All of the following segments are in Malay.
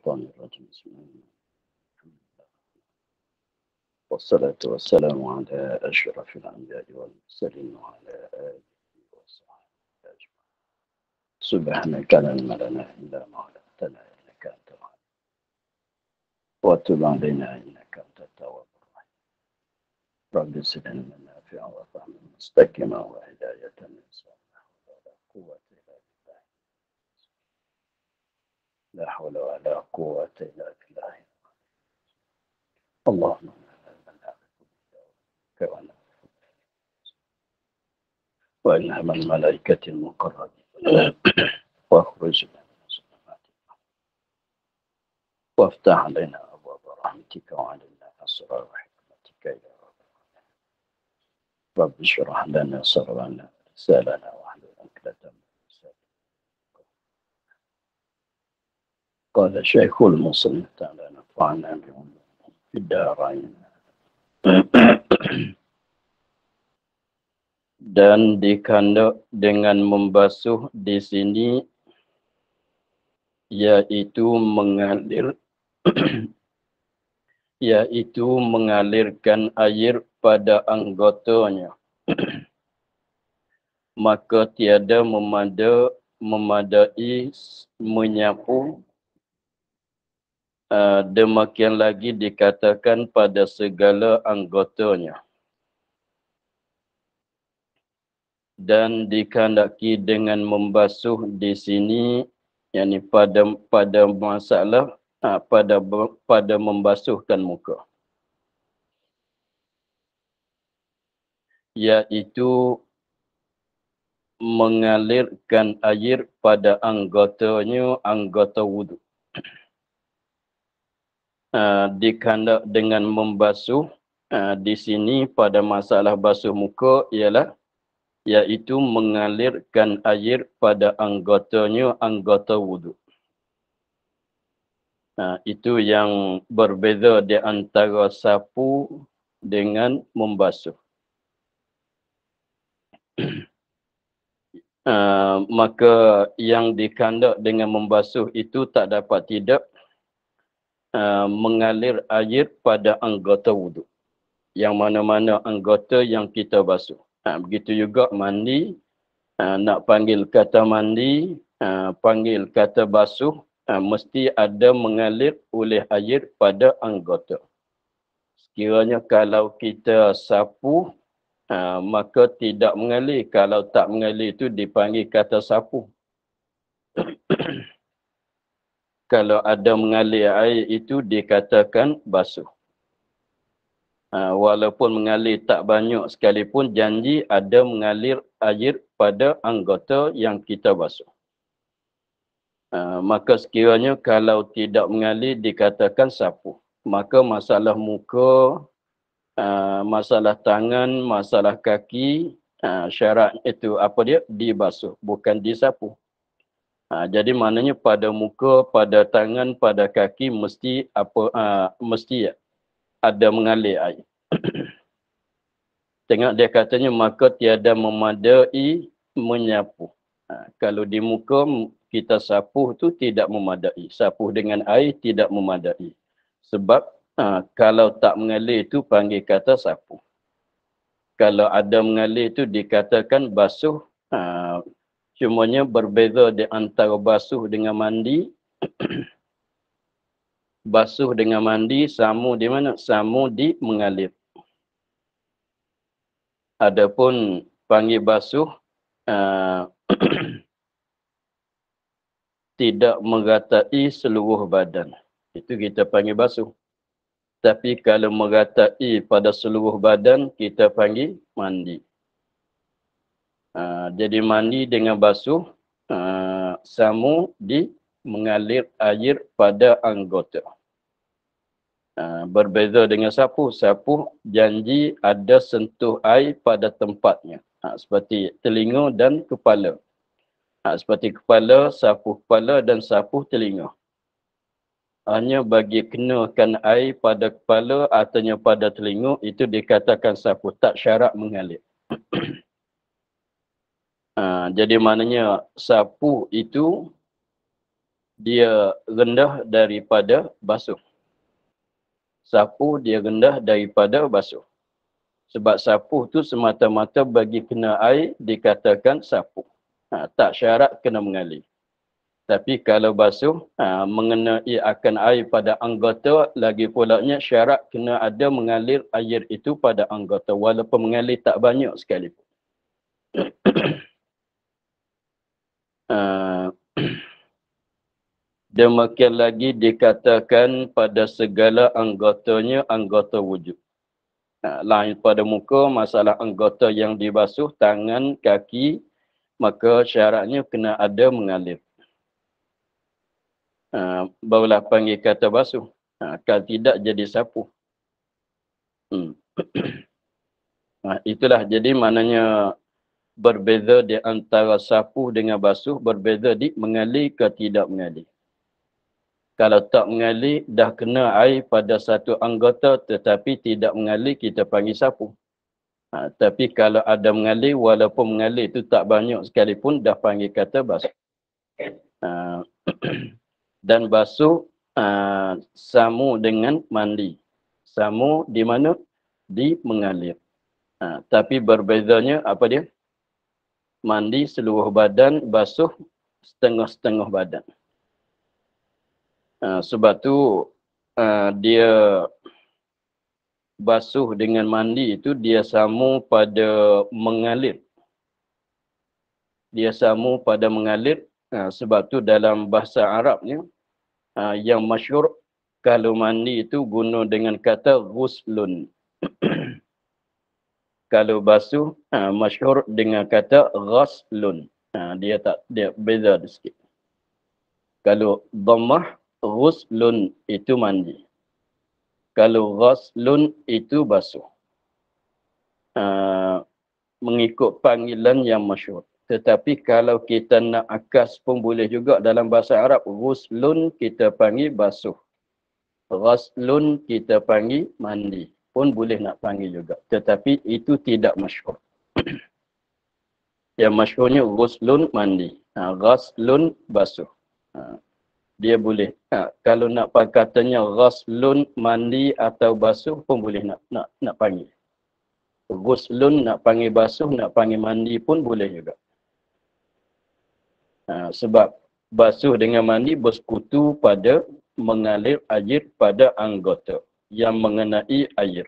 الشيطان الرجيم بسم الله والصلاة والسلام على أشرف الأنبياء والمرسلين وعلى آله وصحبه أجمعين. سبحانك لا علم لنا إلا ما علمتنا إنك أنت العليم وتب علينا إنك أنت التواب الرحيم. رب زدنا نافعا وفهما مستقيما وهداية صالحة ولا قوة إلا بالله. لا حول ولا قوة إلا بالله. اللهم وإلهم الملائكة المقربين واخرج من الظلمات وافتح علينا أبواب رحمتك وعلينا أسرار حكمتك يا رب العالمين. رب اشرح لنا صدرنا رسالنا واحلل عقدة من لساني. قال شيخ المصنف تعالى نفعنا بعلومه في الدارين. Dan dikandung dengan membasuh di sini yaitu mengalirkan air pada anggotanya. Maka tiada memadai menyapu. Demikian lagi dikatakan pada segala anggotanya. Dan dikehendaki dengan membasuh di sini, yakni pada masalah pada membasuhkan muka, yaitu mengalirkan air pada anggotanya, anggota wudu. Dikehendak dengan membasuh di sini pada masalah basuh muka ialah yaitu mengalirkan air pada anggotanya, anggota wudu. Itu yang berbeza di antara sapu dengan membasuh. Maka yang dikehendak dengan membasuh itu tak dapat tidak mengalir air pada anggota wudu. Yang mana-mana anggota yang kita basuh. Begitu juga mandi, nak panggil kata mandi, panggil kata basuh, mesti ada mengalir oleh air pada anggota. Sekiranya kalau kita sapu, maka tidak mengalir. Kalau tak mengalir itu dipanggil kata sapu. Kalau ada mengalir air itu dikatakan basuh. Walaupun mengalir tak banyak sekalipun, janji ada mengalir air pada anggota yang kita basuh. Maka sekiranya kalau tidak mengalir dikatakan sapu. Maka masalah muka, masalah tangan, masalah kaki, syarat itu apa dia? Dibasuh, bukan disapu. Jadi maknanya pada muka, pada tangan, pada kaki mesti ada mengalir air. Tengok dia katanya maka tiada memadai menyapu. Kalau di muka kita sapu tu tidak memadai. Sapu dengan air tidak memadai. Sebab kalau tak mengalir itu panggil kata sapu. Kalau ada mengalir itu dikatakan basuh. Cumanya berbeza di antara basuh dengan mandi. Basuh dengan mandi sama di mana? Sama di mengalir. Adapun panggil basuh tidak meratai seluruh badan. Itu kita panggil basuh. Tapi kalau meratai pada seluruh badan, kita panggil mandi. Jadi mandi dengan basuh sama di mengalir air pada anggota. Berbeza dengan sapu. Sapu janji ada sentuh air pada tempatnya. Seperti telinga dan kepala. Seperti kepala, sapu kepala dan sapu telinga. Hanya bagi kenakan air pada kepala atau pada telinga, itu dikatakan sapu. Tak syarat mengalir. Jadi maknanya sapu itu dia rendah daripada basuh. Sapu dia rendah daripada basuh. Sebab sapu tu semata-mata bagi kena air dikatakan sapu. Tak syarat kena mengalir. Tapi kalau basuh, mengenai akan air pada anggota, lagi pulanya syarat kena ada mengalir air itu pada anggota. Walaupun mengalir tak banyak sekalipun. Demikian lagi dikatakan pada segala anggotanya anggota wujud. Lain pada muka, masalah anggota yang dibasuh, tangan, kaki, maka syaratnya kena ada mengalir. Barulah panggil kata basuh. Kalau tidak jadi sapu. Itulah jadi maknanya berbeza di antara sapu dengan basuh, berbeza di mengalir ke tidak mengalir. Kalau tak mengalir, dah kena air pada satu anggota tetapi tidak mengalir, kita panggil sapu. Tapi kalau ada mengalir, walaupun mengalir itu tak banyak sekalipun, dah panggil kata basuh. Dan basuh samu dengan mandi. Samu di mana? Di mengalir. Tapi berbezanya apa dia? Mandi seluruh badan, basuh setengah-setengah badan. Sebab tu dia basuh dengan mandi itu dia samu pada mengalir. Dia samu pada mengalir. Sebab tu dalam bahasa Arabnya yang masyhur kalau mandi itu guna dengan kata ghuslun. Kalau basuh masyhur dengan kata ghaslun. Dia beza sikit. Kalau dhammah ghuslun itu mandi. Kalau ghaslun itu basuh. Mengikut panggilan yang masyhur. Tetapi kalau kita nak akas pun boleh juga dalam bahasa Arab. Ghuslun kita panggil basuh. Ghaslun kita panggil mandi. Pun boleh nak panggil juga. Tetapi itu tidak masyhur. Yang masyhurnya ghuslun mandi. Ghaslun basuh. Dia boleh. Kalau nak katanya ghaslun mandi atau basuh pun boleh nak panggil. Ghuslun nak panggil basuh, nak panggil mandi pun boleh juga. Sebab basuh dengan mandi bersekutu pada mengalir air pada anggota yang mengenai air.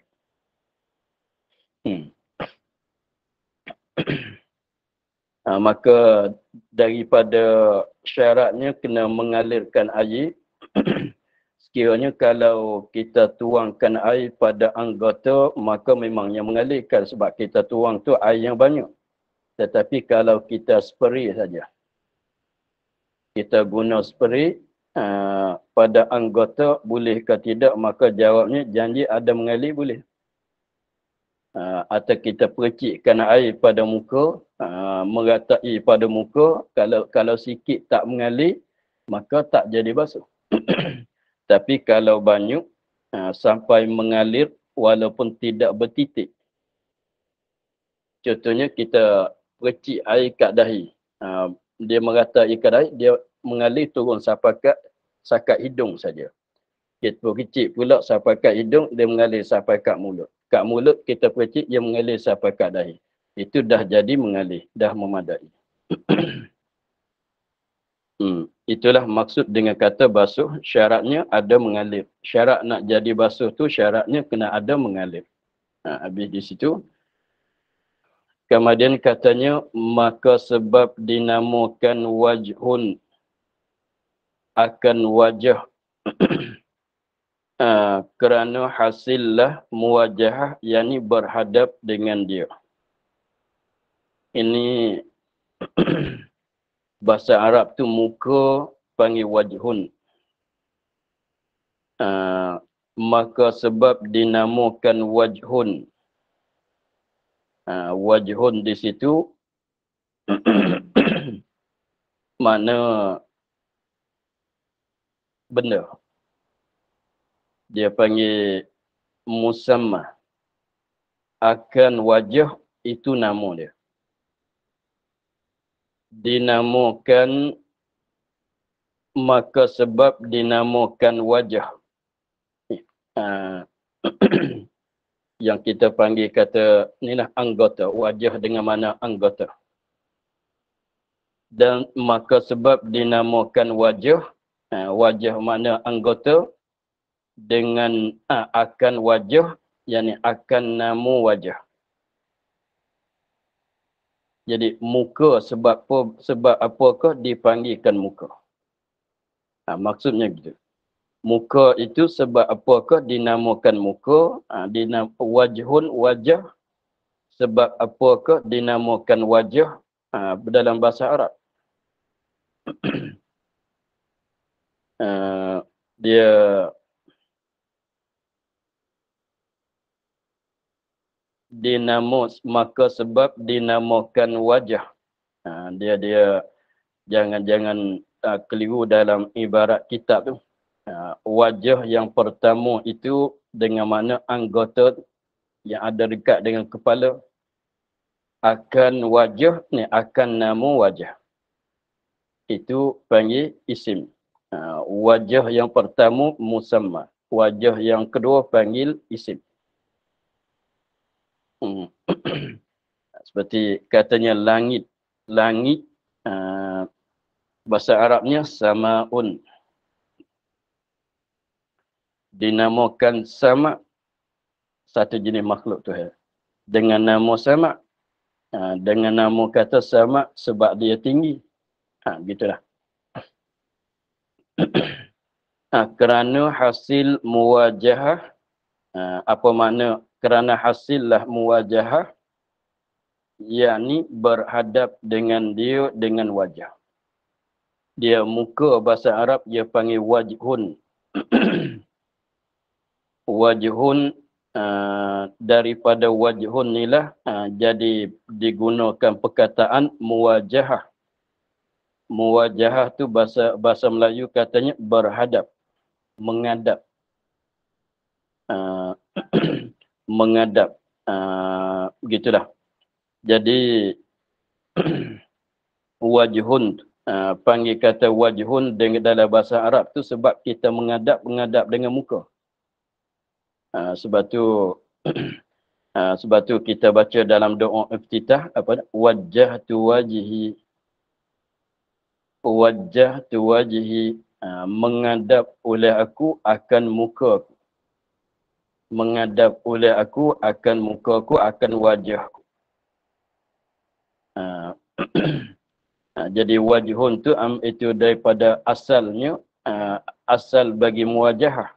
Maka daripada syaratnya kena mengalirkan air, sekiranya kalau kita tuangkan air pada anggota, maka memang yang mengalirkan sebab kita tuang tu air yang banyak. Tetapi kalau kita spray saja, kita guna spray pada anggota boleh ke tidak, maka jawabnya janji ada mengalir boleh. Atau kita percikkan air pada muka, meratai pada muka, kalau sikit tak mengalir, maka tak jadi basuh. Tapi kalau banyak sampai mengalir walaupun tidak bertitik. Contohnya kita percik air kat dahi. Dia meratai kat dahi, dia mengalir turun sampai kat sakat hidung saja. Kita percik pula sampai kat hidung, dia mengalir sampai kat mulut. Kat mulut kita percik, dia mengalir sampai kat dahi. Itu dah jadi mengalir, dah memadai. Itulah maksud dengan kata basuh, syaratnya ada mengalir. Syarat nak jadi basuh tu syaratnya kena ada mengalir. Habis di situ. Kemudian katanya, maka sebab dinamakan wajhun akan wajah kerana hasillah muwajahah, yakni berhadap dengan dia. Ini bahasa Arab tu muka panggil wajhun. Maka sebab dinamakan wajhun. Wajhun di situ mana benda. Dia panggil musamma. Akan wajah itu nama dia. Dinamakan maka sebab dinamakan wajah. Yang kita panggil kata inilah anggota, wajah dengan mana anggota. Dan maka sebab dinamakan wajah, wajah mana anggota dengan akan wajah, yakni akan nama wajah. Jadi muka sebab apakah dipanggilkan muka? Maksudnya gitu. Muka itu sebab apakah dinamakan muka? Wajhun wajah. Sebab apakah dinamakan wajah dalam bahasa Arab? Dia maka sebab dinamakan wajah. Dia jangan keliru dalam ibarat kitab tu. Wajah yang pertama itu dengan mana anggota yang ada dekat dengan kepala. Akan wajah ni akan nama wajah. Itu panggil isim. Wajah yang pertama musamma. Wajah yang kedua panggil isim. Seperti katanya langit. Langit bahasa Arabnya samaun. Dinamakan sama satu jenis makhluk tu. Dengan nama sama. Dengan nama kata sama sebab dia tinggi. Gitulah. Kerana hasil muwajahah. Apa makna kerana hasillah muwajahah? Yakni berhadap dengan dia dengan wajah. Dia muka bahasa Arab dia panggil wajhun. Wajhun daripada wajhun inilah jadi digunakan perkataan muwajahah. Muwajahah tu bahasa Melayu katanya berhadap, menghadap. Menghadap. Begitulah. Jadi wajhun panggil kata wajhun dalam bahasa Arab tu sebab kita menghadap dengan muka. Sebab tu kita baca dalam doa iftitah apa? Wajjahtu wajhi. Wajjahtu wajhi. Menghadap oleh aku akan muka aku. Menghadap oleh aku akan muka aku, akan wajahku. Jadi wajhun tu itu daripada asalnya asal bagi muwajahah.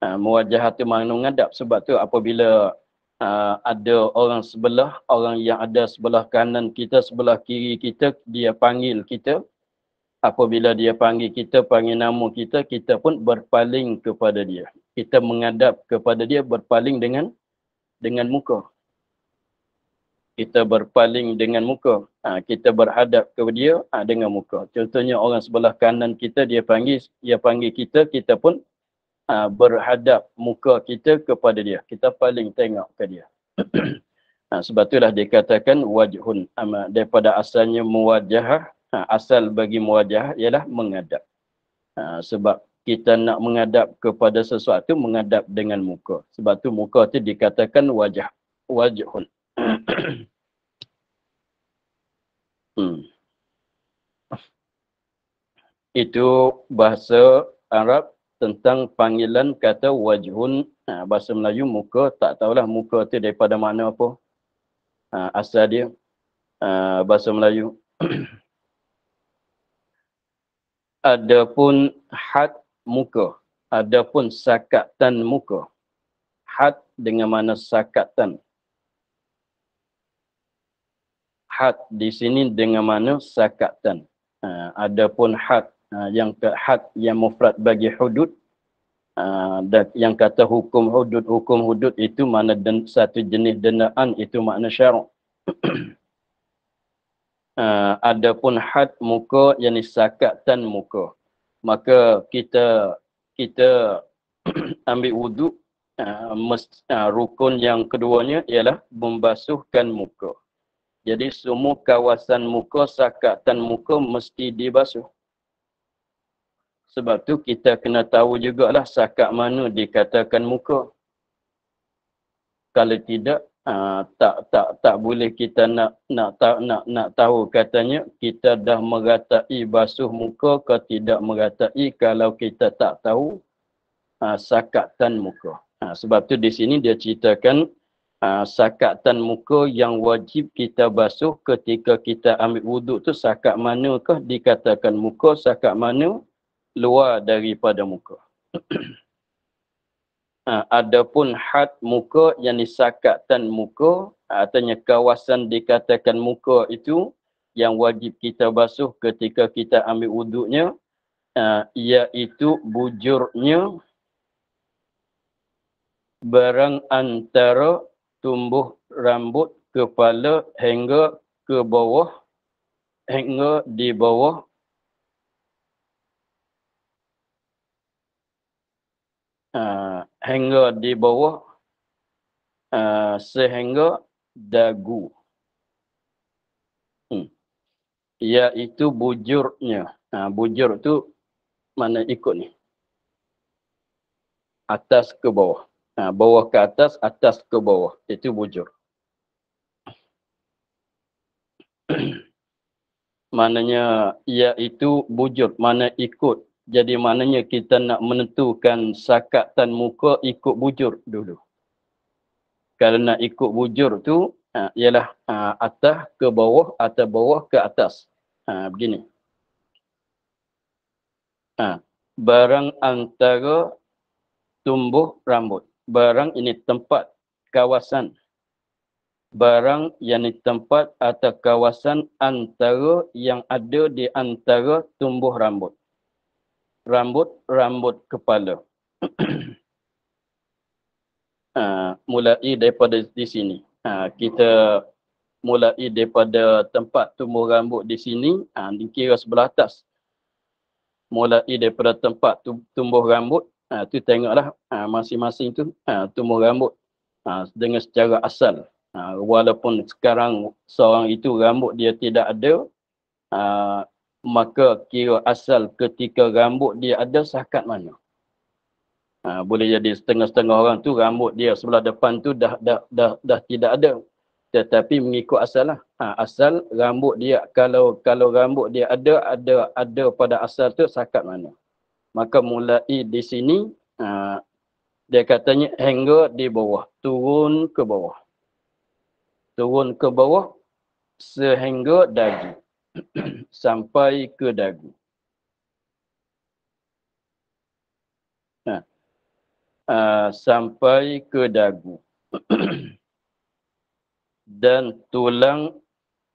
Muwajahah tu makna menghadap. Sebab tu apabila ada orang yang ada sebelah kanan kita, sebelah kiri kita, dia panggil kita. Apabila dia panggil kita, panggil nama kita, kita pun berpaling kepada dia. Kita menghadap kepada dia, berpaling dengan muka. Kita berpaling dengan muka. Kita berhadap kepada dia dengan muka. Contohnya orang sebelah kanan kita, dia panggil kita, kita pun berhadap muka kita kepada dia. Kita paling tengok ke dia. Sebab itulah dikatakan wajhun. Daripada asalnya muwajahah, asal bagi muwajahah ialah menghadap. Sebab kita nak menghadap kepada sesuatu, menghadap dengan muka. Sebab tu muka tu dikatakan wajah. Wajhun. Itu bahasa Arab tentang panggilan kata wajhun. Bahasa Melayu muka, tak tahulah muka tu daripada mana apa. Asal dia bahasa Melayu. Adapun had muka, adapun sakatan muka. Had dengan mana sakatan. Had di sini dengan mana sakatan. Adapun had yang mufrad bagi hudud, dan yang kata hukum hudud itu mana satu jenis dendaan, itu makna syarak. Adapun had muka yakni sakatan muka, maka kita ambil wuduk, rukun yang keduanya ialah membasuhkan muka. Jadi semua kawasan muka, sakatan muka mesti dibasuh. Sebab tu kita kena tahu jugalah sakat mana dikatakan muka. Kalau tidak, tak boleh kita nak tahu katanya kita dah meratai basuh muka ke tidak meratai kalau kita tak tahu sakatan muka. Sebab tu di sini dia ceritakan sakatan muka yang wajib kita basuh ketika kita ambil wuduk tu sakat manakah dikatakan muka, sakat mana luar daripada muka. Adapun had muka yang disakatan muka, artinya kawasan dikatakan muka itu yang wajib kita basuh ketika kita ambil wuduknya, iaitu bujurnya barang antara tumbuh rambut kepala hingga ke bawah, hingga di bawah hingga di bawah sehingga dagu, iaitu bujurnya. Bujur tu mana ikut ni, atas ke bawah, bawah ke atas ke bawah, itu bujur. Maknanya iaitu bujur, mana ikut. Jadi maknanya kita nak menentukan sakatan muka ikut bujur dulu. Kalau nak ikut bujur tu ialah atas ke bawah atau bawah ke atas. Begini. Barang antara tumbuh rambut. Barang ini tempat, kawasan. Barang yang di tempat atau kawasan antara yang ada di antara tumbuh rambut. Rambut kepala. Mulai daripada di sini. Kita mulai daripada tempat tumbuh rambut di sini, dikira sebelah atas. Mulai daripada tempat tumbuh rambut, tu tengoklah masing-masing tu tumbuh rambut dengan secara asal. Walaupun sekarang seorang itu rambut dia tidak ada, maka kira asal ketika rambut dia ada sakat mana. Boleh jadi setengah-setengah orang tu rambut dia sebelah depan tu dah tidak ada. Tetapi mengikut asal lah. Asal rambut dia, kalau rambut dia ada pada asal tu sakat mana. Maka mulai di sini dia katanya hingga di bawah, turun ke bawah. Turun ke bawah sehingga dagu. Sampai ke dagu. Sampai ke dagu. Dan tulang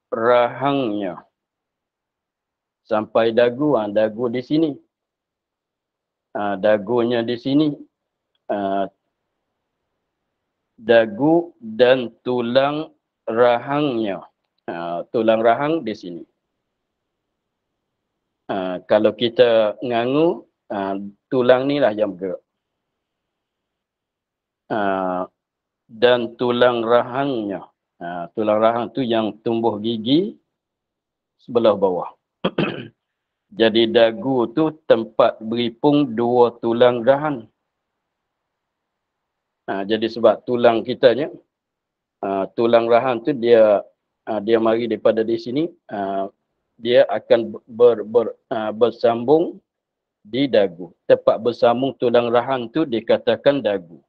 rahangnya. Sampai dagu, dagu di sini. Dagunya di sini. Dagu dan tulang rahangnya. Tulang rahang di sini. Kalau kita ngangu, tulang ni lah yang bergerak. Dan tulang rahangnya. Tulang rahang tu yang tumbuh gigi sebelah bawah. Jadi dagu tu tempat beripung dua tulang rahang. Jadi sebab tulang kitanya, tulang rahang tu dia mari daripada di sini, dia akan bersambung di dagu. Tempat bersambung tulang rahang tu dikatakan dagu.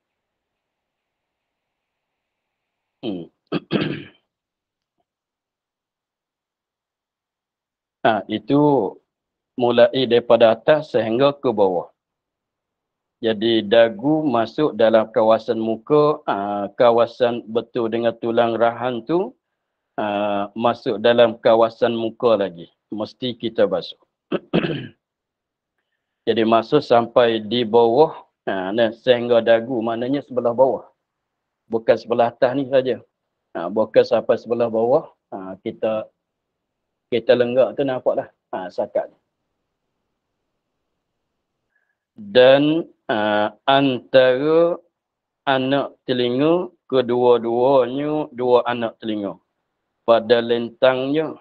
Itu mulai daripada atas sehingga ke bawah. Jadi dagu masuk dalam kawasan muka, kawasan betul dengan tulang rahang tu masuk dalam kawasan muka lagi. Mesti kita basuh. Jadi masuk sampai di bawah, sehingga dagu maknanya sebelah bawah. Bukan sebelah atas ni saja. Bukan sampai sebelah bawah, kita lenggak tu nampaklah sakat. Dan antara anak telinga kedua-duanya, dua anak telinga pada lentangnya.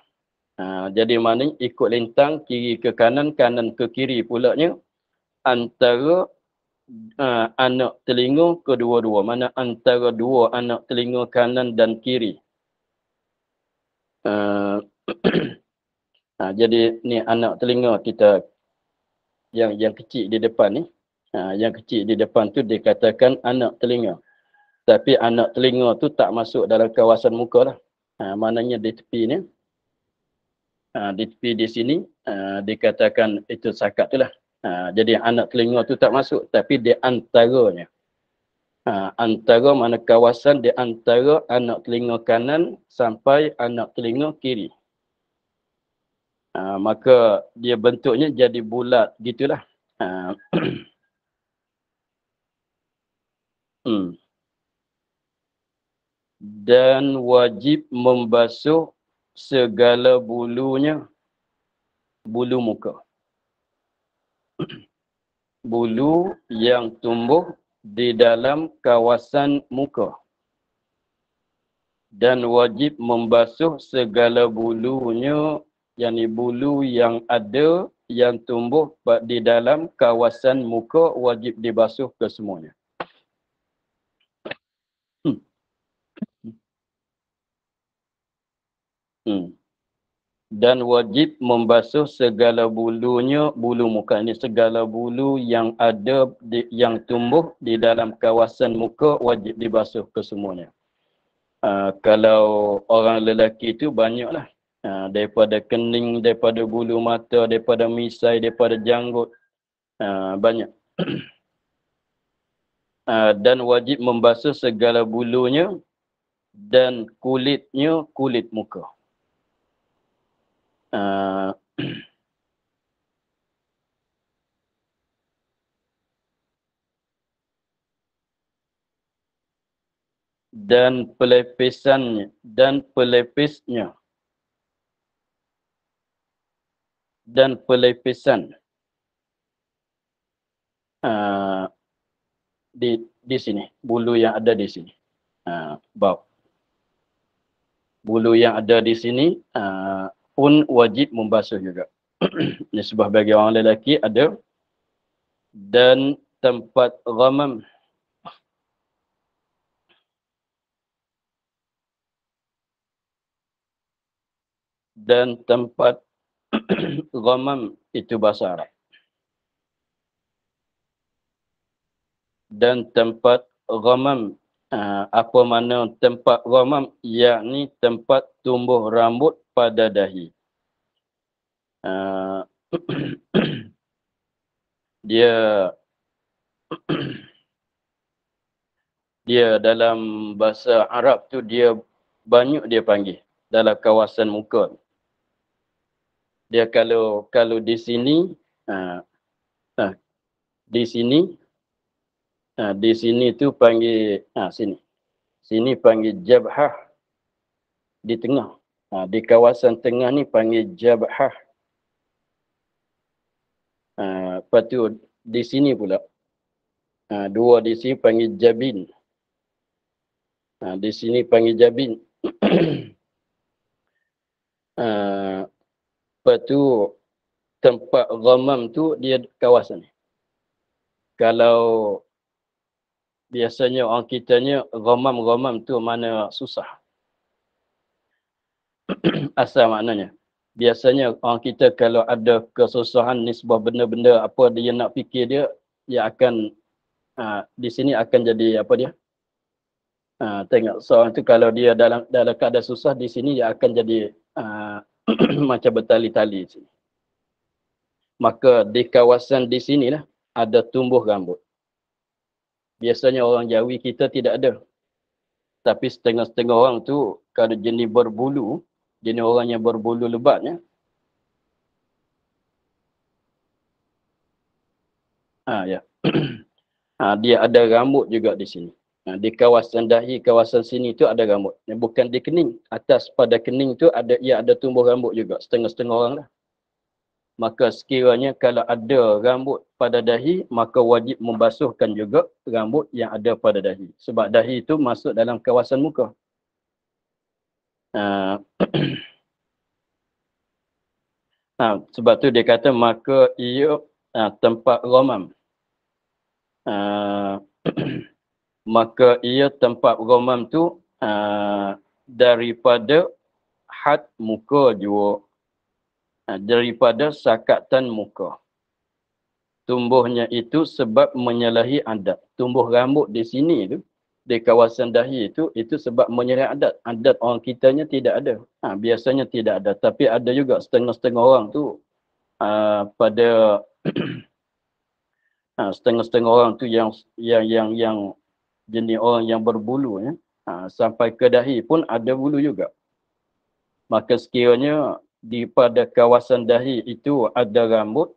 Jadi maknanya ikut lentang kiri ke kanan, kanan ke kiri pulaknya. antara anak telinga kedua-dua. Mana antara dua anak telinga kanan dan kiri. Jadi ni anak telinga kita yang kecil di depan ni. Yang kecil di depan tu dikatakan anak telinga. Tapi anak telinga tu tak masuk dalam kawasan muka lah. Maknanya di tepi ni. Di tepi di sini dikatakan itu sakat tu lah. Jadi anak telinga tu tak masuk. Tapi di antaranya. Antara mana kawasan di antara anak telinga kanan sampai anak telinga kiri. Maka dia bentuknya jadi bulat gitulah. Dan wajib membasuh segala bulunya, bulu muka. Bulu yang tumbuh di dalam kawasan muka. Dan wajib membasuh segala bulunya, yakni bulu yang ada yang tumbuh di dalam kawasan muka wajib dibasuh kesemuanya. Dan wajib membasuh segala bulunya, bulu muka ini segala bulu yang ada yang tumbuh di dalam kawasan muka wajib dibasuh kesemuanya. Kalau orang lelaki itu banyaklah. Daripada kening, daripada bulu mata, daripada misai, daripada janggut. Banyak. Dan wajib membasuh segala bulunya dan kulitnya, kulit muka. Dan pelepisannya dan pelepisnya dan pelepisan di sini, bulu yang ada di sini, bau bulu yang ada di sini pun wajib membasuh juga. Nisbah bagi orang lelaki ada. Dan tempat ghamam, dan tempat ghamam itu bahasa Arab. Dan tempat ghamam, apa makna tempat ghamam? Yakni tempat tumbuh rambut pada dahi. Dia dalam bahasa Arab tu dia banyak dia panggil dalam kawasan muka. Dia kalau di sini di sini tu panggil sini panggil jabhah, di tengah. Di kawasan tengah ni panggil jabhah. Lepas tu di sini pula dua di sini panggil jabin. Di sini panggil jabin. Lepas tu tempat ghamam tu dia kawasan ni. Kalau biasanya orang kitanya ghamam tu mana susah. Asal maknanya. Biasanya orang kita kalau ada kesusahan nisbah benda-benda apa dia nak fikir dia akan di sini akan jadi apa dia? Tengok seorang tu kalau dia dalam keadaan susah di sini dia akan jadi macam bertali-tali sini. Maka di kawasan di sinilah ada tumbuh rambut. Biasanya orang Jawi kita tidak ada. Tapi setengah-setengah orang tu kalau jenis berbulu, jenis orang yang berbulu lebatnya, dia ada rambut juga di sini. Di kawasan dahi, kawasan sini tu ada rambut. Bukan di kening. Atas pada kening tu ada tumbuh rambut juga. Setengah-setengah orang lah. Maka sekiranya kalau ada rambut pada dahi, maka wajib membasuhkan juga rambut yang ada pada dahi. Sebab dahi itu masuk dalam kawasan muka. Sebab tu dia kata maka ia tempat ghamam. maka ia tempat romam tu daripada had muka jua, daripada sakatan muka. Tumbuhnya itu sebab menyalahi adat. Tumbuh rambut di sini tu, di kawasan dahi itu sebab menyalahi adat. Adat orang kitanya tidak ada. Biasanya tidak ada. Tapi ada juga setengah-setengah orang tu pada setengah-setengah orang tu yang jenis orang yang berbulu ya. Sampai ke dahi pun ada bulu juga. Maka sekiranya di pada kawasan dahi itu ada rambut,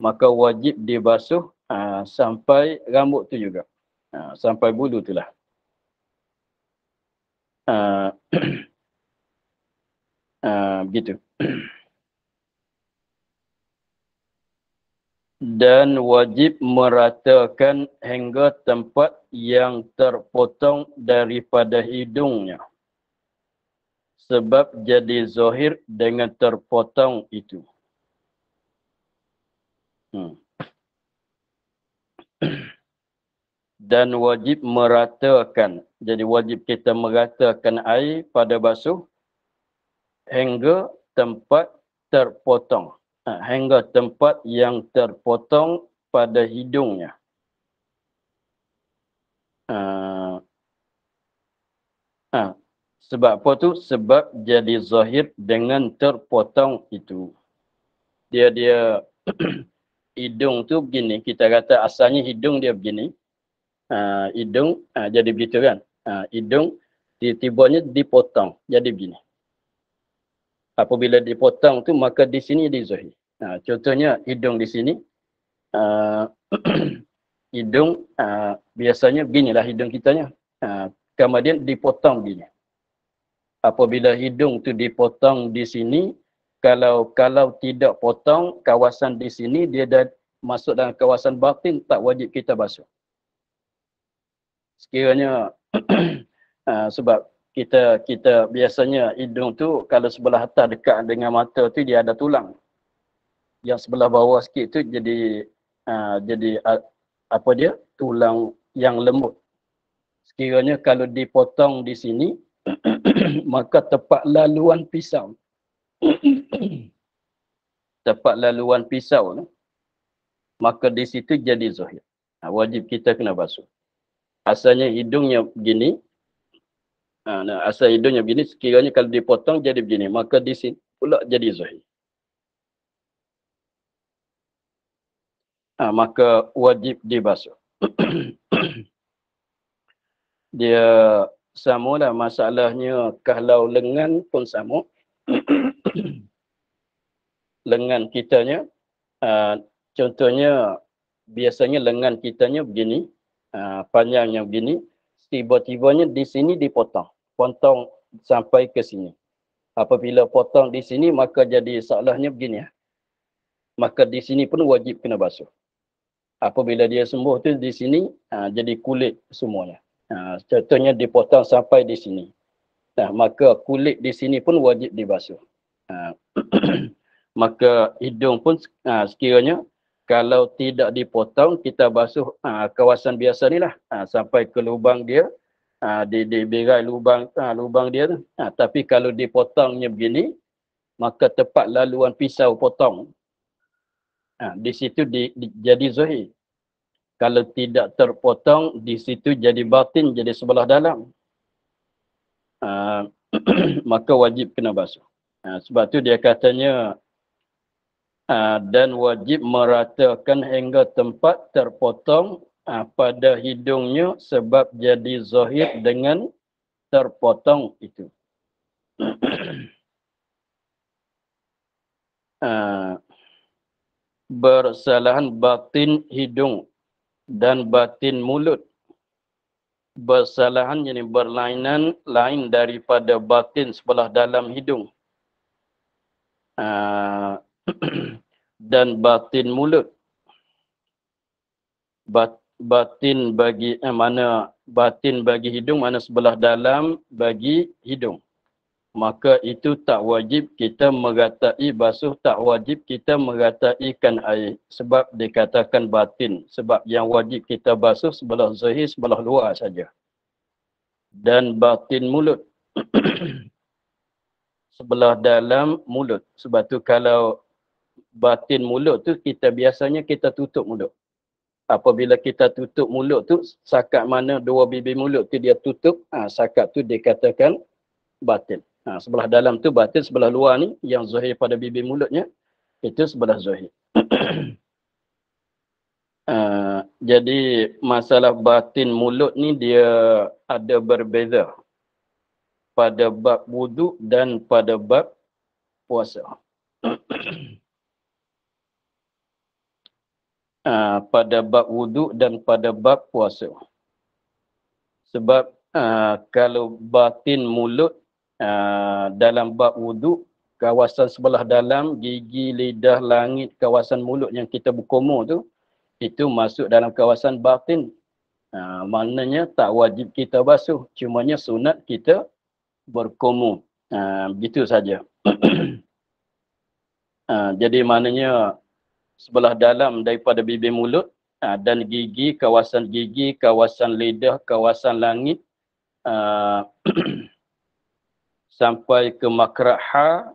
maka wajib dibasuh sampai rambut tu juga. Sampai bulu tu lah. Begitu. Dan wajib meratakan hingga tempat yang terpotong daripada hidungnya. Sebab jadi zahir dengan terpotong itu. Dan wajib meratakan. Jadi wajib kita meratakan air pada basuh hingga tempat terpotong. Hingga tempat yang terpotong pada hidungnya. Sebab apa tu? Sebab jadi zahir dengan terpotong itu. Dia hidung tu begini, kita kata asalnya hidung dia begini. Hidung jadi begitu kan. Hidung tiba-tibanya dipotong jadi begini. Apabila dipotong tu maka di sini dizahir. Contohnya hidung di sini. Hidung biasanya beginilah hidung kitanya. Kemudian dipotong begini. Apabila hidung tu dipotong di sini, kalau tidak potong kawasan di sini, dia dah masuk dalam kawasan batin, tak wajib kita basuh. Sekiranya sebab kita biasanya hidung tu kalau sebelah atas dekat dengan mata tu dia ada tulang. Yang sebelah bawah sikit tu jadi apa dia? Tulang yang lembut. Sekiranya kalau dipotong di sini maka tepat laluan pisau. Tepat laluan pisau, maka di situ jadi zahir. Wajib kita kena basuh. Asalnya hidungnya begini. Asal hidungnya begini, sekiranya kalau dipotong jadi begini, maka di sini pula jadi zahir. Maka wajib dibasuh. Dia sama lah masalahnya kalau lengan pun sama. Lengan kitanya, contohnya biasanya lengan kitanya begini, panjangnya begini, tiba-tibanya di sini dipotong. Potong sampai ke sini. Apabila potong di sini maka jadi salahnya begini. Maka di sini pun wajib kena basuh. Apabila dia sembuh tu di sini jadi kulit semuanya. Contohnya dipotong sampai di sini. Maka kulit di sini pun wajib dibasuh. Maka hidung pun sekiranya kalau tidak dipotong kita basuh kawasan biasa ni lah sampai ke lubang dia, di berai lubang dia tu. Tapi kalau dipotongnya begini maka tepat laluan pisau potong. Di situ jadi zahir. Kalau tidak terpotong di situ jadi batin, jadi sebelah dalam. Maka wajib kena basuh. Sebab tu dia katanya dan wajib meratakan hingga tempat terpotong pada hidungnya sebab jadi zahir dengan terpotong itu. Bersalahan batin hidung dan batin mulut. Bersalahan jadi berlainan lain daripada batin sebelah dalam hidung. Dan batin mulut. Batin bagi mana batin bagi hidung, mana sebelah dalam bagi hidung. maka itu tak wajib kita meratai basuh, tak wajib kita merataikan air. Sebab dikatakan batin. Sebab yang wajib kita basuh sebelah zahir, sebelah luar saja. Dan batin mulut. Sebelah dalam mulut. Sebab tu kalau batin mulut tu, biasanya kita tutup mulut. Apabila kita tutup mulut tu, sakat mana dua bibir mulut tu dia tutup, sakat tu dikatakan batin. Sebelah dalam tu batin, sebelah luar ni yang zahir pada bibir mulutnya, itu sebelah zahir. Jadi masalah batin mulut ni dia ada berbeza pada bab wudu dan pada bab puasa. Pada bab wudu dan pada bab puasa. Sebab kalau batin mulut dalam bab wudu, kawasan sebelah dalam, gigi, lidah, langit, kawasan mulut yang kita berkumur tu, itu masuk dalam kawasan batin. Maknanya tak wajib kita basuh. Cumanya sunat kita berkumur. Begitu saja. Jadi maknanya sebelah dalam daripada bibir mulut dan gigi, kawasan lidah, kawasan langit, sampai ke makrah,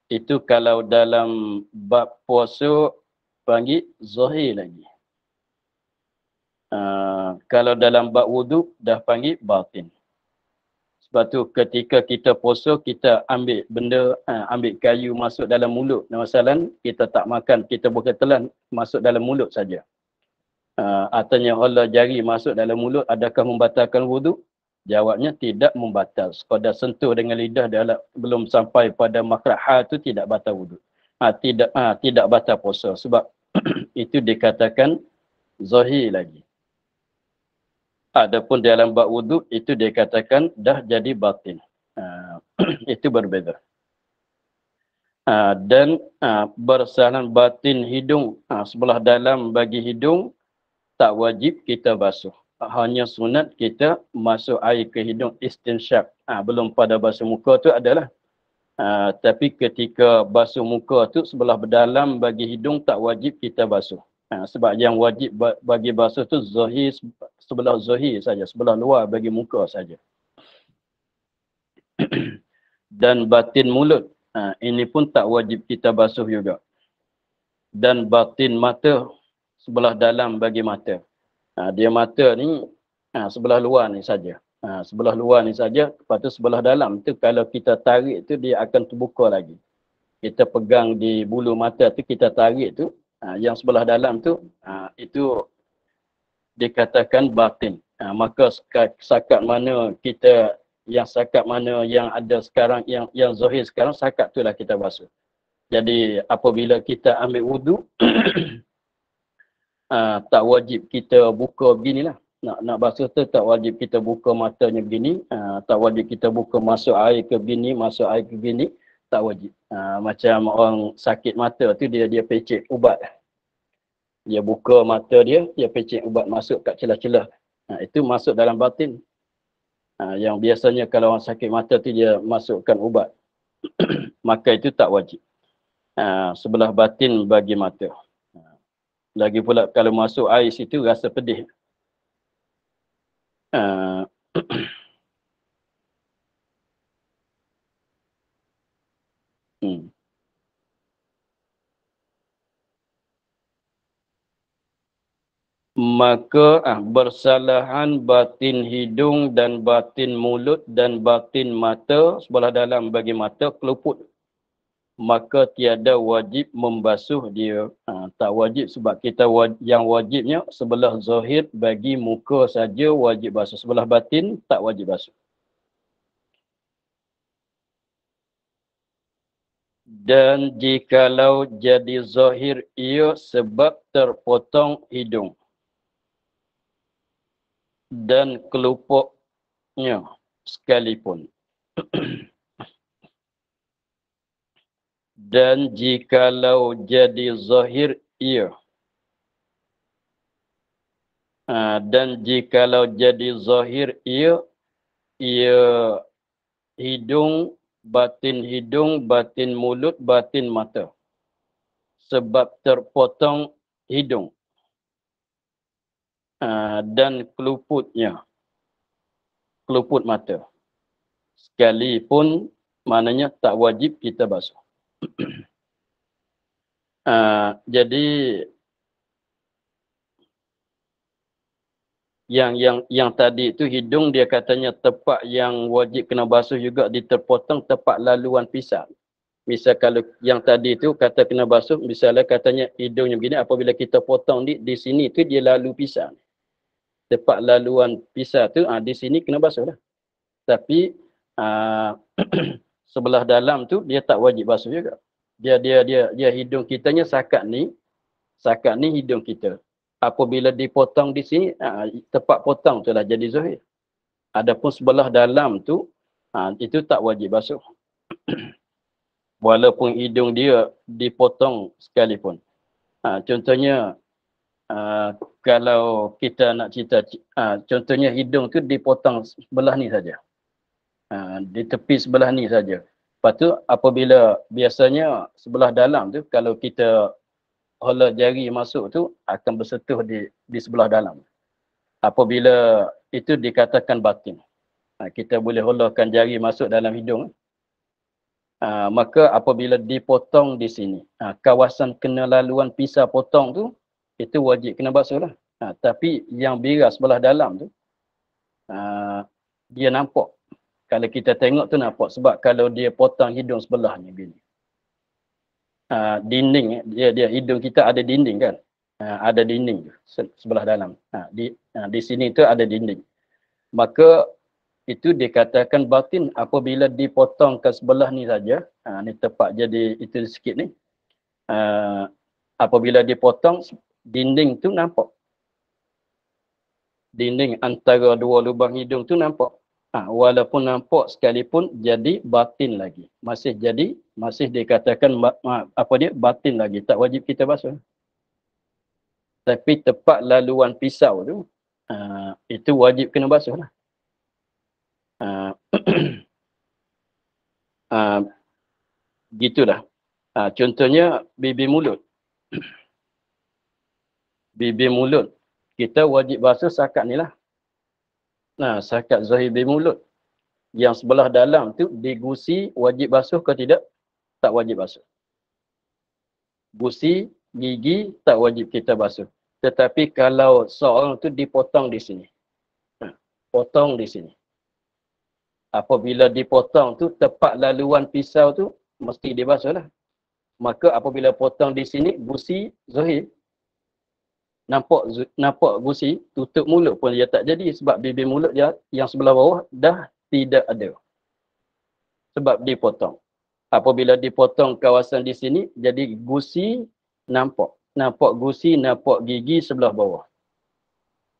itu kalau dalam bab puasa panggil zahir lagi. Kalau dalam bab wudu dah panggil batin. Sebab tu ketika kita puasa, kita ambil benda, ambil kayu masuk dalam mulut. Masalah kita tak makan, kita berketelan masuk dalam mulut saja. Artinya Allah jari masuk dalam mulut, adakah membatalkan wudu? Jawabnya tidak membatal. Sekadar sentuh dengan lidah dalam, belum sampai pada makrah tu tidak batal wudu. Tidak batal puasa. Sebab itu dikatakan zahir lagi. Adapun dalam bab wudu itu dikatakan dah jadi batin. Itu berbeza. Dan bersalahan batin hidung, sebelah dalam bagi hidung tak wajib kita basuh. Hanya sunat kita masuk air ke hidung istinsyaq. Belum pada basuh muka tu adalah. Tapi ketika basuh muka tu sebelah berdalam bagi hidung tak wajib kita basuh. Sebab yang wajib bagi basuh tu zahir, sebelah zahir saja, sebelah luar bagi muka saja. Dan batin mulut, ini pun tak wajib kita basuh juga. Dan batin mata, sebelah dalam bagi mata. Dia mata ni sebelah luar ni saja. Sebelah luar ni saja, lepas tu sebelah dalam tu kalau kita tarik tu dia akan terbuka lagi. Kita pegang di bulu mata tu, kita tarik tu, yang sebelah dalam tu, itu dikatakan batin. Maka sakat mana kita, sakat mana yang ada sekarang, yang zahir sekarang, sakat itulah kita basuh. Jadi apabila kita ambil wudu, tak wajib kita buka beginilah. Nak basuh tu tak wajib kita buka matanya begini, tak wajib kita buka masuk air ke begini, masuk air ke begini, tak wajib. Macam orang sakit mata tu dia pecik ubat. Dia buka mata dia pecik ubat masuk kat celah-celah. Itu masuk dalam batin. Yang biasanya kalau orang sakit mata tu dia masukkan ubat. Maka itu tak wajib. Sebelah batin bagi mata. Lagi pula kalau masuk air situ rasa pedih. Maka bersalahan batin hidung dan batin mulut dan batin mata, sebelah dalam bagi mata, keluput. Maka tiada wajib membasuh dia. Tak wajib sebab kita yang wajibnya sebelah zahir bagi muka saja wajib basuh. Sebelah batin tak wajib basuh. Dan jikalau jadi zahir ia sebab terpotong hidung dan kelupuknya sekalipun. Dan jikalau jadi zahir ia. Dan jikalau jadi zahir ia hidung, batin mulut, batin mata. Sebab terpotong hidung dan keluputnya, keluput mata. Sekalipun maknanya tak wajib kita basuh. Jadi yang tadi itu hidung dia katanya tempat yang wajib kena basuh juga diterpotong tempat laluan pisau. Misal kalau yang tadi itu kata kena basuh, misalnya katanya hidungnya begini, apabila kita potong di sini tu dia lalu pisau. Tempat laluan pisau tu di sini kena basuh lah. Tapi sebelah dalam tu dia tak wajib basuh juga. Dia hidung kitanya sakat ni hidung kita. Apabila dipotong di sini, tempat potong tu lah jadi zahir. Adapun sebelah dalam tu, itu tak wajib basuh. Walaupun hidung dia dipotong sekalipun. Contohnya, kalau kita nak cerita, contohnya hidung tu dipotong sebelah ni saja. Di tepi sebelah ni saja. Lepas tu, apabila biasanya sebelah dalam tu, kalau kita hola jari masuk tu akan bersentuh di sebelah dalam. Apabila itu dikatakan batin. Kita boleh holakan jari masuk dalam hidung. Maka apabila dipotong di sini, kawasan kena laluan pisau potong tu, itu wajib kena basuh lah. Tapi yang biras sebelah dalam tu, dia nampak. Kalau kita tengok tu nampak. Sebab kalau dia potong hidung sebelah ni begini. Dinding, dia hidung kita ada dinding kan, ada dinding sebelah dalam, di sini tu ada dinding, maka itu dikatakan batin apabila dipotong ke sebelah ni saja. Ni tepat jadi itu sikit ni, apabila dipotong dinding tu nampak, dinding antara dua lubang hidung tu nampak. Walaupun nampak sekalipun jadi batin lagi. Masih dikatakan batin lagi. Tak wajib kita basuh. Tapi tempat laluan pisau tu, itu wajib kena basuh lah. Gitulah. Contohnya bibir mulut. Bibir mulut. Kita wajib basuh sakat ni lah. Sakat zahir bibir mulut. Yang sebelah dalam tu digusi wajib basuh ke tidak? Tak wajib basuh. Gusi, gigi tak wajib kita basuh. Tetapi kalau seorang tu dipotong di sini. Potong di sini. Apabila dipotong tu tepat laluan pisau tu mesti dibasuh lah. Maka apabila potong di sini gusi zahir. Nampak gusi, tutup mulut pun dia tak jadi sebab bibir mulut dia yang sebelah bawah dah tidak ada. Sebab dipotong. Apabila dipotong kawasan di sini, jadi gusi nampak. Nampak gusi, nampak gigi sebelah bawah.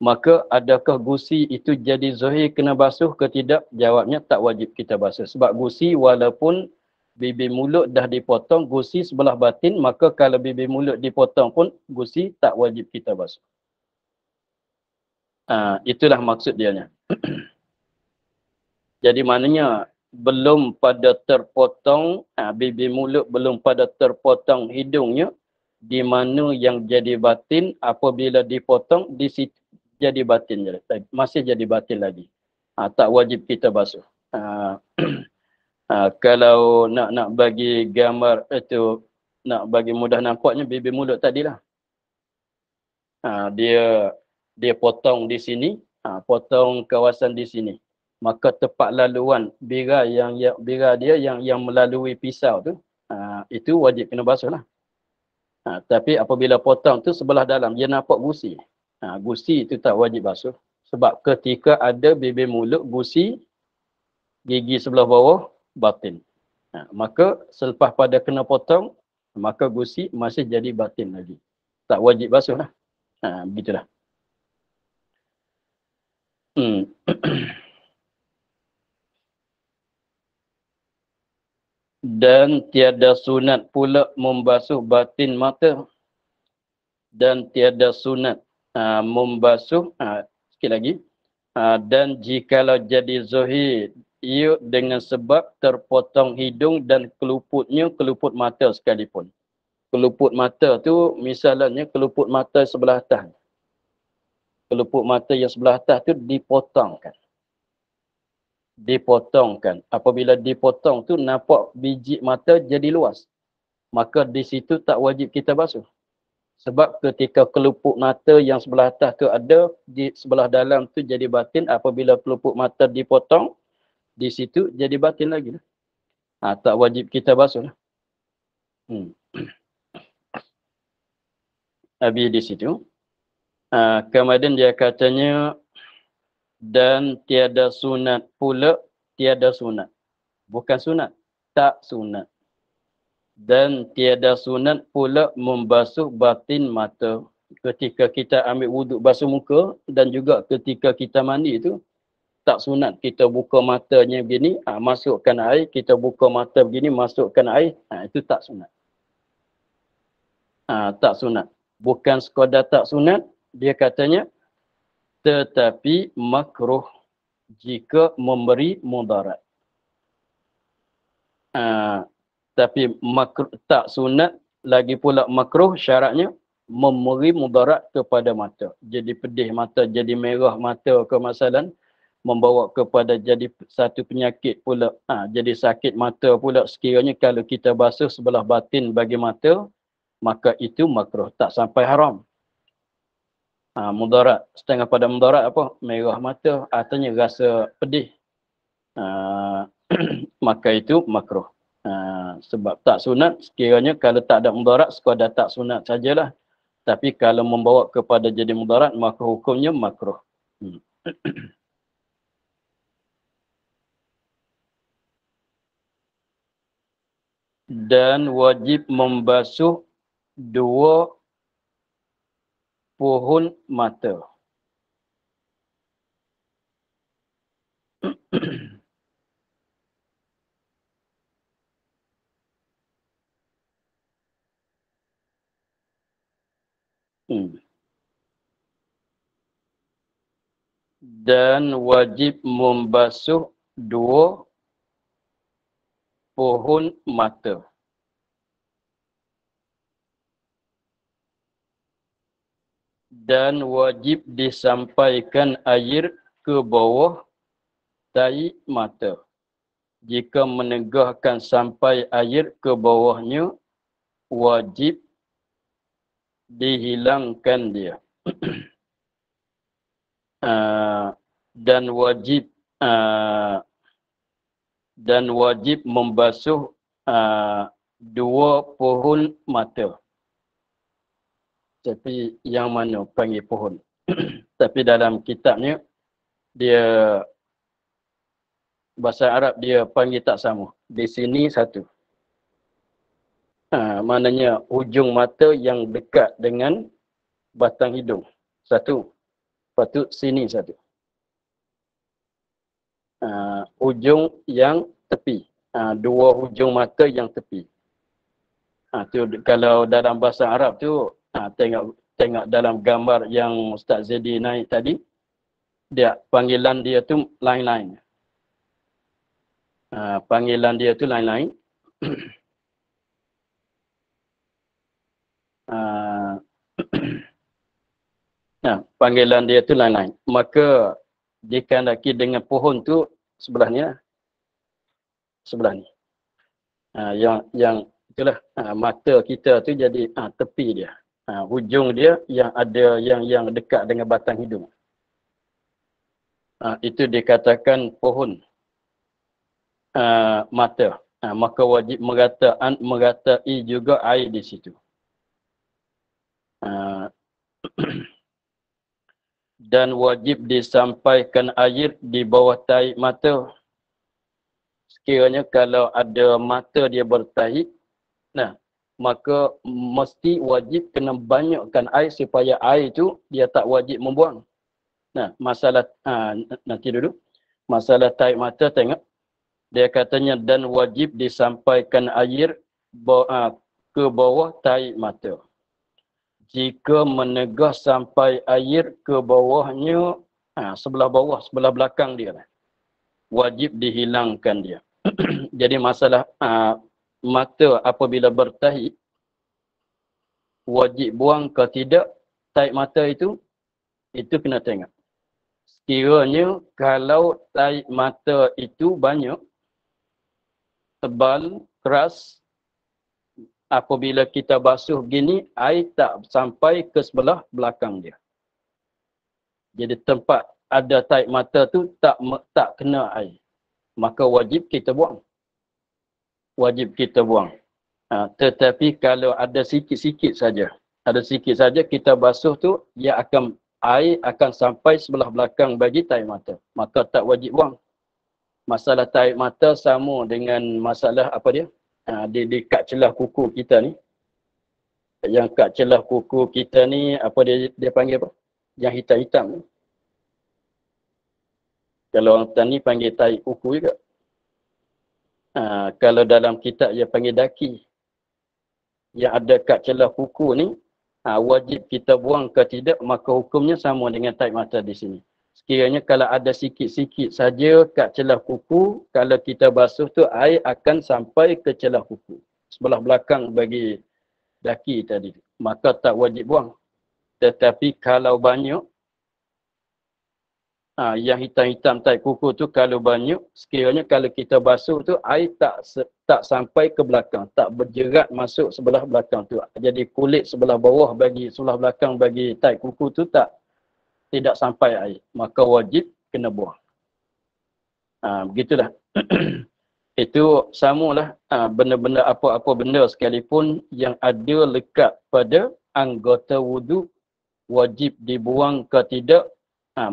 Maka adakah gusi itu jadi zahir kena basuh ke tidak? Jawabnya tak wajib kita basuh. Sebab gusi walaupun bibir mulut dah dipotong, gusi sebelah batin, maka kalau bibir mulut dipotong pun, gusi tak wajib kita basuh. Itulah maksud dia. Jadi maknanya, belum pada terpotong, bibir mulut belum pada terpotong hidungnya, di mana yang jadi batin, apabila dipotong, di situ jadi batin. Masih jadi batin lagi. Tak wajib kita basuh. Kalau nak bagi gambar itu, nak bagi mudah nampaknya bibir mulut tadilah. Dia potong di sini, potong kawasan di sini. Maka tepat laluan bira dia yang melalui pisau tu, itu wajib kena basuh lah. Tapi apabila potong tu sebelah dalam, dia nampak gusi. Gusi itu tak wajib basuh. Sebab ketika ada bibir mulut, gusi, gigi sebelah bawah, batin. Maka selepas pada kena potong, maka gusi masih jadi batin lagi. Tak wajib basuh lah. Begitulah. Dan tiada sunat pula membasuh batin mata. Dan tiada sunat membasuh, sikit lagi. Dan jikalau jadi zahir ia dengan sebab terpotong hidung dan keluputnya keluput mata sekalipun. Keluput mata tu misalnya keluput mata sebelah atas. Keluput mata yang sebelah atas tu dipotongkan. Dipotongkan. Apabila dipotong tu nampak biji mata jadi luas. Maka di situ tak wajib kita basuh. Sebab ketika keluput mata yang sebelah atas tu ada, di sebelah dalam tu jadi batin. Apabila keluput mata dipotong, di situ jadi batin lagi. Tak wajib kita basuh. Habis di situ. Kemudian dia katanya, dan tiada sunat pula, tiada sunat. Bukan sunat, tak sunat. Dan tiada sunat pula membasuh batin mata. Ketika kita ambil wuduk basuh muka dan juga ketika kita mandi itu, tak sunat kita buka matanya begini, masukkan air, kita buka mata begini, masukkan air, itu tak sunat. Tak sunat. Bukan sekadar tak sunat, dia katanya, tetapi makruh jika memberi mudarat. Tapi makruh, tak sunat, lagi pula makruh syaratnya memberi mudarat kepada mata. Jadi pedih mata, jadi merah mata ke masalah, membawa kepada jadi satu penyakit pula. Jadi sakit mata pula sekiranya kalau kita basuh sebelah batin bagi mata, maka itu makruh, tak sampai haram. Mudarat, setengah pada mudarat apa? Merah mata, artinya rasa pedih. Maka itu makruh. Sebab tak sunat, sekiranya kalau tak ada mudarat, sekadar tak sunat sajalah. Tapi kalau membawa kepada jadi mudarat, maka hukumnya makruh. Dan wajib membasuh dua pohon mata. Dan wajib membasuh dua pohon mata. Dan wajib disampaikan air ke bawah tahi mata. Jika menegahkan sampai air ke bawahnya, wajib dihilangkan dia. Dan wajib membasuh dua pohon mata. Tapi yang mana panggil pohon? Tapi dalam kitabnya, dia bahasa Arab dia panggil tak sama. Di sini satu. Maknanya hujung mata yang dekat dengan batang hidung. Satu. Lepas tu sini satu. Hujung yang tepi. Dua hujung mata yang tepi. Tu kalau dalam bahasa Arab tu, tengok dalam gambar yang Ustaz Zaidi naik tadi, dia panggilan dia tu lain-lain. Panggilan dia tu lain-lain. Panggilan dia tu lain-lain. Maka dikandaki dengan pohon tu sebelah ni lah. Sebelah ni. Yang itulah mata kita tu jadi tepi dia. Hujung dia yang ada yang dekat dengan batang hidung. Itu dikatakan pohon mata. Maka wajib meratai juga air di situ. Dan wajib disampaikan air di bawah tahi mata. Sekiranya kalau ada mata dia bertahi, maka mesti wajib kena banyakkan air supaya air itu dia tak wajib membuang. Masalah nanti dulu. Masalah tahi mata tengok. Dia katanya dan wajib disampaikan air ke bawah tahi mata. Jika menegah sampai air ke bawahnya, sebelah bawah, sebelah belakang dia lah. wajib dihilangkan dia. Jadi masalah mata apabila bertahi, wajib buang ke tidak, tahi mata itu kena tengok. Sekiranya kalau tahi mata itu banyak, tebal, keras, apabila kita basuh begini, air tak sampai ke sebelah belakang dia. Jadi tempat ada tahi mata tu tak kena air. Maka wajib kita buang. Wajib kita buang. Tetapi kalau ada sikit-sikit saja, kita basuh tu, air akan sampai sebelah belakang bagi tahi mata. Maka tak wajib buang. Masalah tahi mata sama dengan masalah apa dia? Di kat celah kuku kita ni. Yang kat celah kuku kita ni, apa dia panggil apa? Yang hitam-hitam ni. Kalau orang tani panggil tahi kuku juga. Kalau dalam kitab dia panggil daki. Yang ada kat celah kuku ni, wajib kita buang ke tidak, maka hukumnya sama dengan tahi mata di sini. Sekiranya kalau ada sikit-sikit saja kat celah kuku, kalau kita basuh tu, air akan sampai ke celah kuku. Sebelah belakang bagi daki tadi. Maka tak wajib buang. Tetapi kalau banyak, yang hitam-hitam tahi kuku tu kalau banyak, sekiranya kalau kita basuh tu, air tak sampai ke belakang. Tak berjerat masuk sebelah belakang tu. Jadi kulit sebelah bawah sebelah belakang bagi tahi kuku tu tidak sampai air. Maka wajib kena buang. Begitulah. Itu samalah benda-benda apa-apa benda sekalipun yang ada lekat pada anggota wudu, wajib dibuang ke tidak,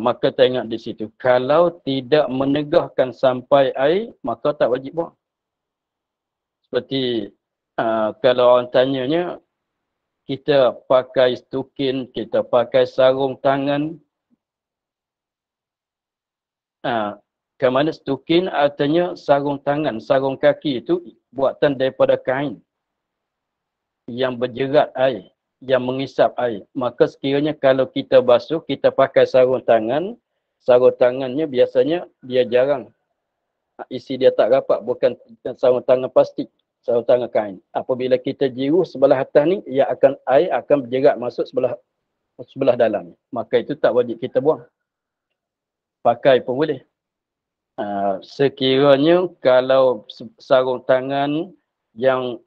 maka tengok di situ. Kalau tidak menegahkan sampai air, maka tak wajib buang. Seperti kalau orang tanyanya, kita pakai stukin, kita pakai sarung tangan. Ke mana stukin artinya sarung tangan, sarung kaki itu buatan daripada kain yang berjerat air, yang mengisap air. Maka sekiranya kalau kita basuh, kita pakai sarung tangannya biasanya dia jarang. Isi dia tak rapat, bukan sarung tangan plastik, sarung tangan kain. Apabila kita jiru sebelah atas ni, air akan berjerat masuk sebelah dalam. Maka itu tak wajib kita buang. Pakai pun boleh. Sekiranya kalau sarung tangan yang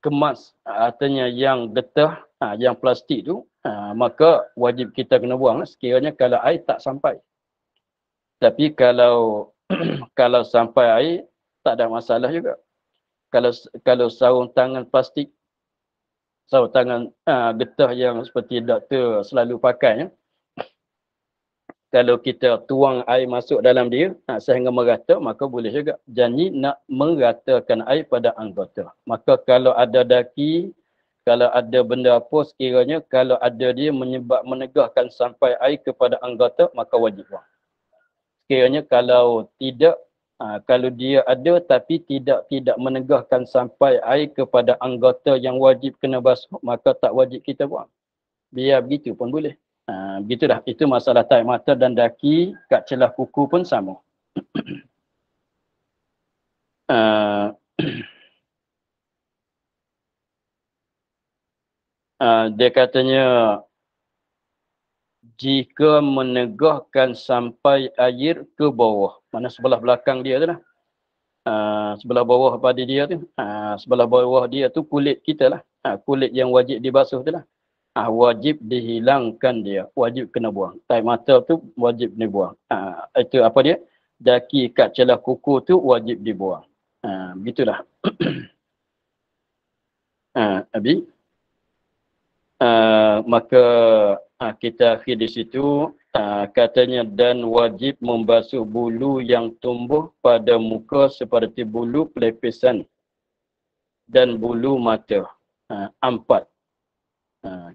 kemas, artinya yang getah, yang plastik tu, maka wajib kita kena buang sekiranya kalau air tak sampai. Tapi kalau kalau sampai air, tak ada masalah juga. Kalau sarung tangan plastik, sarung tangan getah yang seperti doktor selalu pakai, kalau kita tuang air masuk dalam dia sehingga merata, maka boleh juga. Janji nak meratakan air pada anggota. Maka kalau ada daki, kalau ada benda apa sekiranya, kalau ada dia menegahkan sampai air kepada anggota, maka wajib buang. Sekiranya kalau tidak, kalau dia ada tapi tidak menegahkan sampai air kepada anggota yang wajib kena basuh, maka tak wajib kita buang. Biar begitu pun boleh. Begitulah, itu masalah tahi mata dan daki kat celah kuku pun sama. Dia katanya, jika menegahkan sampai air ke bawah, mana sebelah belakang dia tu lah, sebelah bawah pada dia tu, sebelah bawah dia tu kulit kita lah, kulit yang wajib dibasuh tu lah. Wajib dihilangkan dia, wajib kena buang. Tahi mata tu wajib kena buang. Itu apa dia? Daki kat celah kuku tu wajib dibuang. Begitulah. Abi. Maka kita akhir di situ. Katanya, dan wajib membasuh bulu yang tumbuh pada muka seperti bulu pelepisan dan bulu mata. 4.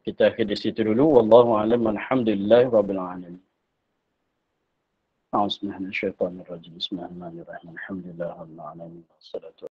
Kita akhir di situ dulu. Wallahu a'lam. Alhamdulillah rabbil alamin. A'udzu billahi minasyaitonir rajim. Bismillahirrahmanirrahim. Alhamdulillah rabbil alamin. Wassalatu